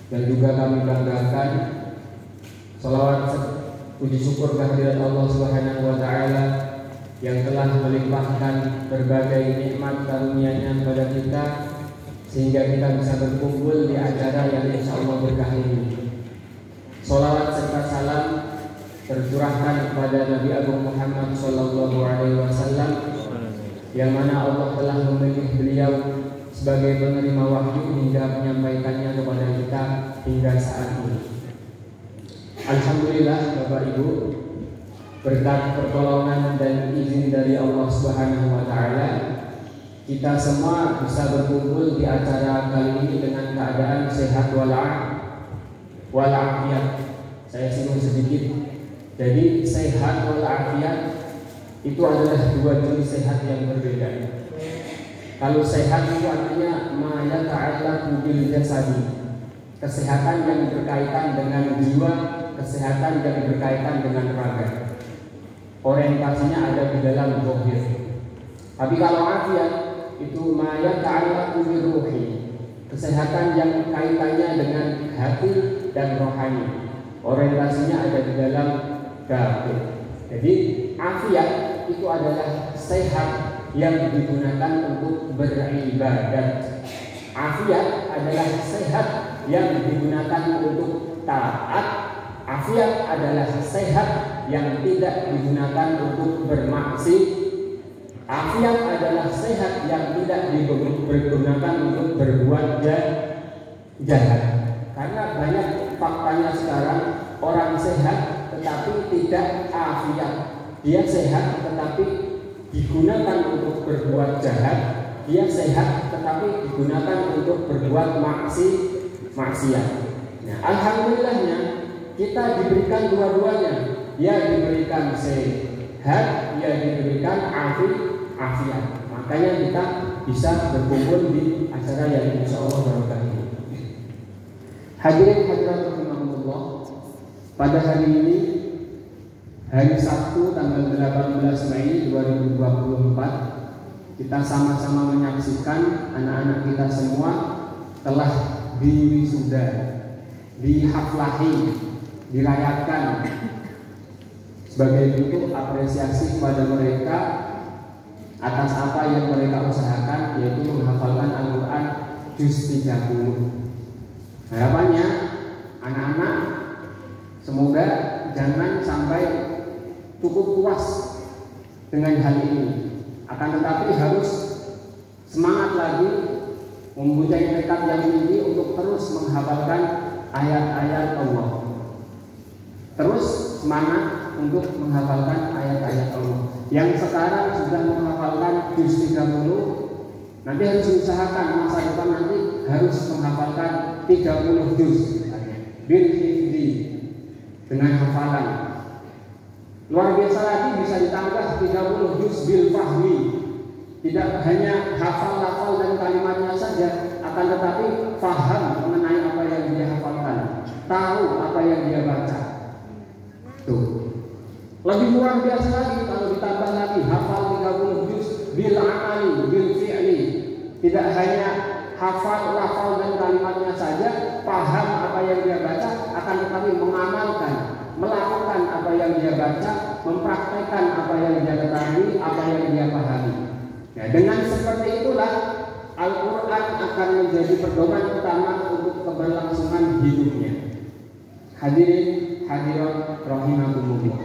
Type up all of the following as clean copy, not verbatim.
dan juga kami banggakan. Salawat puji syukur kehadirat Allah Subhanahu wa taala yang telah melimpahkan berbagai nikmat karunia-Nya kepada kita sehingga kita bisa berkumpul di acara yang insyaallah berkah ini. Salawat serta salam tercurahkan kepada Nabi Agung Muhammad sallallahu alaihi wasallam yang mana Allah telah memilih beliau sebagai penerima wahyu hingga menyampaikannya kepada kita hingga saat ini. Alhamdulillah Bapak Ibu, berkat pertolongan dan izin dari Allah Subhanahu wa taala, kita semua bisa berkumpul di acara kali ini dengan keadaan sehat walafiat. Saya singgung sedikit. Jadi sehat walafiat itu adalah dua jenis sehat yang berbeda. Kalau sehat itu artinya ma yata'allaqu bil jasadi, kesehatan yang berkaitan dengan jiwa, kesehatan yang berkaitan dengan raga. Orientasinya ada di dalam zahir. Tapi kalau afiat itu ma yata'allaqu bil ruhi, kesehatan yang kaitannya dengan hati dan rohani. Orientasinya ada di dalam batin. Jadi afiat itu adalah sehat yang digunakan untuk beribadat. Afiat adalah sehat yang digunakan untuk taat. Afiat adalah sehat yang tidak digunakan untuk bermaksiat. Afiat adalah sehat yang tidak digunakan untuk berbuat jahat. Karena banyak faktanya sekarang orang sehat tetapi tidak afiat. Dia sehat tetapi digunakan untuk berbuat jahat. Dia sehat tetapi digunakan untuk berbuat maksiat. Nah, alhamdulillahnya kita diberikan dua-duanya. Dia diberikan sehat, dia diberikan afiat. Makanya kita bisa berkumpul di acara yang insyaallah barokah ini. Hadirin hadirat rahimakumullah, pada hari ini, hari Sabtu tanggal 18 Mei 2024, kita sama-sama menyaksikan anak-anak kita semua telah diwisuda, dihaflahi, dirayakan sebagai bentuk apresiasi kepada mereka atas apa yang mereka usahakan, yaitu menghafalkan Al-Quran juz 30. Harapannya anak-anak semoga jangan sampai cukup puas dengan hal ini, akan tetapi harus semangat lagi, mempunyai tekad yang tinggi untuk terus menghafalkan ayat-ayat Allah. Terus semangat untuk menghafalkan ayat-ayat Allah. Yang sekarang sudah menghafalkan juz 30, nanti harus diusahakan masa depan nanti harus menghafalkan 30 juz bil hifzi dengan hafalan. Luar biasa lagi bisa ditambah 30 juz bil fahmi. Tidak hanya hafal-hafal dan kalimatnya saja, akan tetapi faham mengenai apa yang dia hafalkan, tahu apa yang dia baca. Tuh. Lebih luar biasa lagi kalau ditambah lagi hafal 30 juz bil amali, bil fi'li. Tidak hanya hafal dan kalimatnya saja, paham apa yang dia baca, akan tetapi mengamalkan, melakukan apa yang dia baca, mempraktekkan apa yang dia ketahui, apa yang dia pahami. Ya, dengan seperti itulah Al-Quran akan menjadi pedoman utama untuk keberlangsungan hidupnya. Hadirin hadirat rahimakumullah.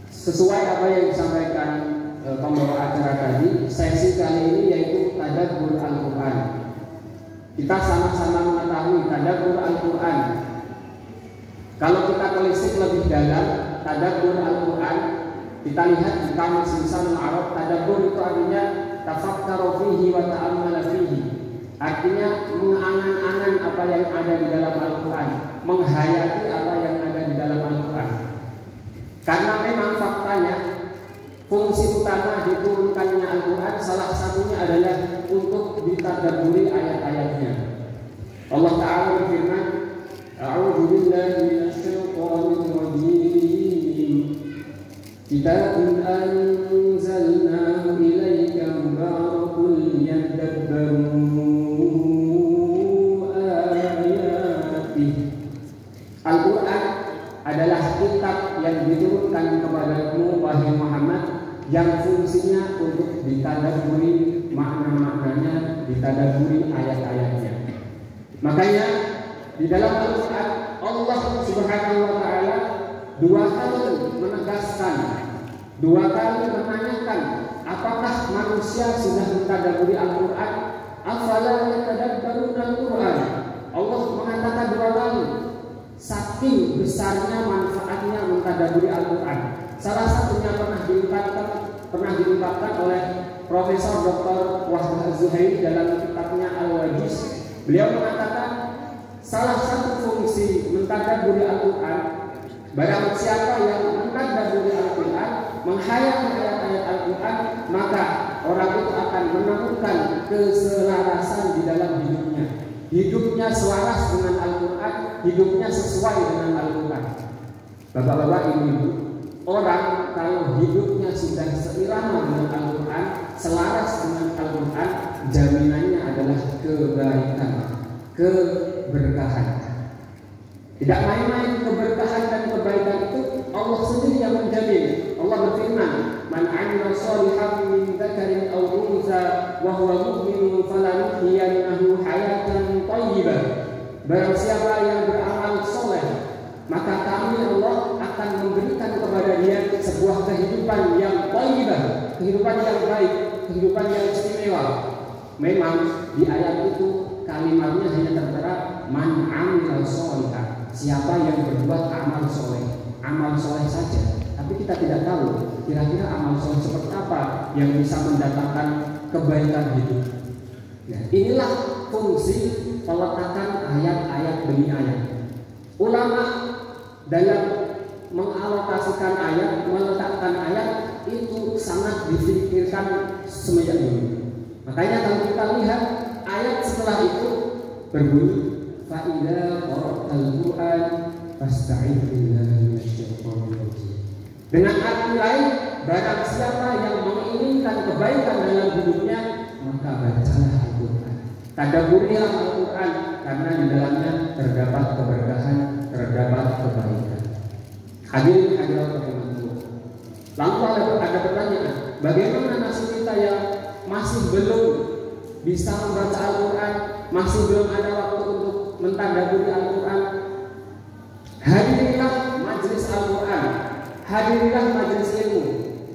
Sesuai apa yang disampaikan pembawa acara tadi, sesi kali ini yaitu tadabbur Al-Quran. Kita sama-sama mengetahui tadabbur Al-Quran. Kalau kita telisik lebih dalam tadabbur Al-Quran, kita lihat di Kamus Lisanul Arab, tadabbur itu artinya tafakkaru fihi wa ta'ammala fihi. Artinya mengangan-angan apa yang ada di dalam Al-Quran, menghayati apa yang ada di dalam Al-Quran. Karena memang faktanya fungsi utama diturunkannya Al-Quran salah satunya adalah untuk ditadabburi ayat-ayatnya. Allah Ta'ala berfirman, A'udzu billahi minasyaitonir rajim. Kitabun anzalnahu ilaika mubarakun liyadabbaru yang diturunkan kepadamu wahai Muhammad, yang fungsinya untuk ditadaburi makna-maknanya, ditadaburi ayat-ayatnya. Makanya di dalam Al-Quran Allah Subhanahu wa Ta'ala 2 kali menegaskan, 2 kali menanyakan, apakah manusia sudah mentadaburi Al-Quran? Afala yatadabbaruna Al-Quran? Allah mengatakan 2 kali. Saking besarnya manfaatnya mentadaburi Al-Quran. Salah satunya pernah diungkapkan oleh Profesor Dr. Wahbah Az-Zuhairi dalam kitabnya Al-Wajiz. Beliau mengatakan salah satu fungsi mentadaburi Al-Quran, barang siapa yang mentadaburi Al-Quran, menghayati ayat-ayat Al-Quran, maka orang itu akan menemukan keselarasan di dalam hidupnya. Hidupnya selaras dengan Al-Quran, hidupnya sesuai dengan Al-Quran. Bapak-bapak, ibu-ibu, orang kalau hidupnya sudah seirama dengan Al-Quran, selaras dengan Al-Quran, jaminannya adalah kebaikan, keberkahan. Tidak main-main keberkahan dan kebaikan itu Allah sendiri yang menjamin. Allah berfirman, "Man 'amila shalihan min dzakarin aw untha wa huwa mu'minun falanuhyiyannahu hayatan thayyibah." Barang siapa yang beramal soleh, maka kami Allah akan memberikan kepada dia sebuah kehidupan yang thayyibah, kehidupan yang baik, kehidupan yang istimewa. Memang di ayat itu kalimatnya hanya tertera man 'amila shalihan. Siapa yang berbuat amal soleh saja. Tapi kita tidak tahu kira-kira amal soleh seperti apa yang bisa mendatangkan kebaikan hidup. Nah, inilah fungsi peletakan ayat-ayat demi ayat. Ulama dalam mengalokasikan ayat, meletakkan ayat itu sangat difikirkan semenjak dulu. Makanya kalau kita lihat ayat setelah itu berbunyi, fa'idza qara'tal Qur'an fasta'idz billahi minasyaitonir rajim. Dengan arti lain, barang siapa yang menginginkan kebaikan dalam hidupnya, maka bacalah Al-Quran. Tadaburilah Al-Quran, karena di dalamnya terdapat keberkahan, terdapat kebaikan. Hadirin hadirat rahimakumullah. Lalu ada pertanyaan, bagaimana nasib kita yang masih belum bisa membaca Al-Quran, masih belum ada waktu untuk mentadaburi Al-Quran? Hadirilah majelis Al-Quran, hadirilah majelis ilmu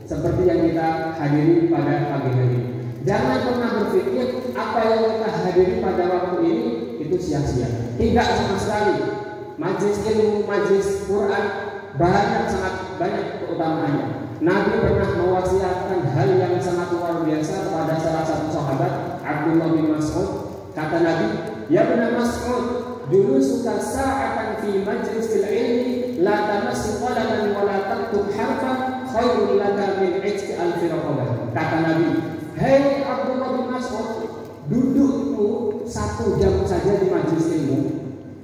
seperti yang kita hadiri pada pagi hari. Jangan pernah berpikir apa yang kita hadiri pada waktu ini itu sia-sia. Tidak sama sekali. Majelis ilmu, majelis Quran sangat banyak keutamaannya. Nabi pernah mewasiatkan hal yang sangat luar biasa kepada salah satu sahabat, Abdullah bin Mas'ud. Kata Nabi, "Ya bin Mas'ud, dulu suka sa'atan fi majlisil ilmi la tamassi qalaman wa la taktub harfan khairul laka min 'itqi alfi raqabah." Kata Nabi, "Hei Abdullah bin Mas'ud, dudukmu 1 jam saja di majelis ilmu,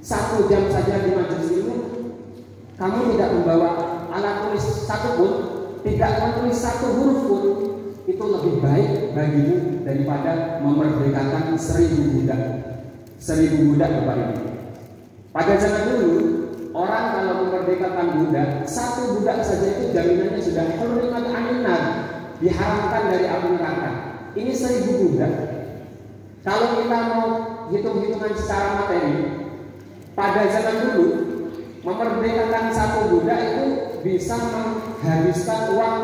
1 jam saja di majelis ilmu, kamu tidak membawa alat tulis satu pun, tidak menulis 1 huruf pun, itu lebih baik bagimu daripada memerdekakan 1000 budak." 1000 budak, Bapak Ibu. Pada zaman dulu, orang kalau memerdekakan budak, 1 budak saja itu jaminannya sudah hurrimat aninnar, diharamkan dari api neraka. Ini 1000 budak. Kalau kita mau hitung-hitungan secara materi, pada zaman dulu memerdekakan 1 budak itu bisa menghabiskan uang,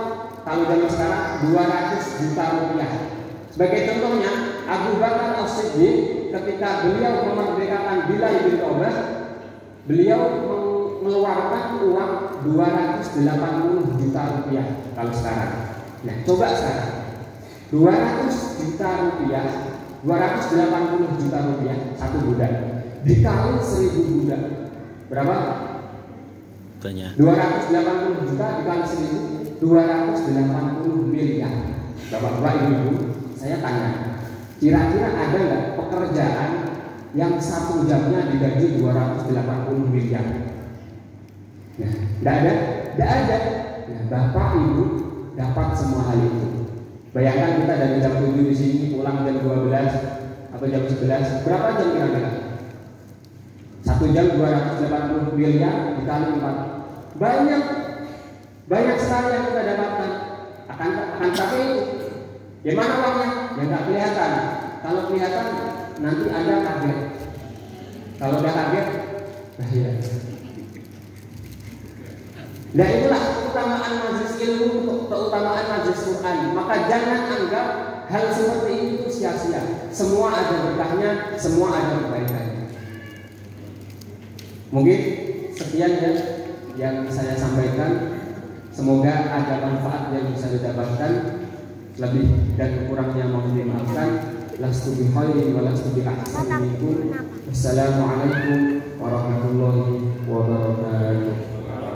kalau zaman sekarang 200 juta rupiah. Sebagai contohnya, Abu Bakar As-Siddiq ketika beliau memerdekakan Bilal bin Rabah, beliau mengeluarkan uang 280 juta rupiah kalau sekarang. Nah, coba sekarang 200 juta rupiah, 280 juta rupiah 1 budak dikali 1000 budak, berapa? Banyak. 280 juta dikali 1000, 280 miliar. Bapak-bapak, ibu-ibu, saya tanya, kira-kira ada nggak pekerjaan yang 1 jamnya digaji 280 miliar? Nah, tidak ada, tidak ada. Nah, Bapak Ibu dapat semua hal itu. Bayangkan kita dari jam 7 di sini pulang jam 12 atau jam 11, berapa jam kira-kira? 1 jam 280 miliar dikali 4. Banyak. Banyak sekali yang kita dapatkan, akan tapi gimana uangnya? Ya nggak kelihatan. Kalau kelihatan nanti ada kaget. Kalau udah kaget, bahaya. Nah itulah keutamaan majelis ilmu, keutamaan majelis Quran. Maka jangan anggap hal seperti itu sia-sia. Semua ada berkahnya, semua ada kebaikannya. Mungkin sekian ya yang saya sampaikan. Semoga ada manfaat yang bisa didapatkan. Lebih dan kurangnya mohon dimaafkan. Lastu bi khairin wa lastu bi ahsanin minkum. Wassalamualaikum warahmatullahi wabarakatuh.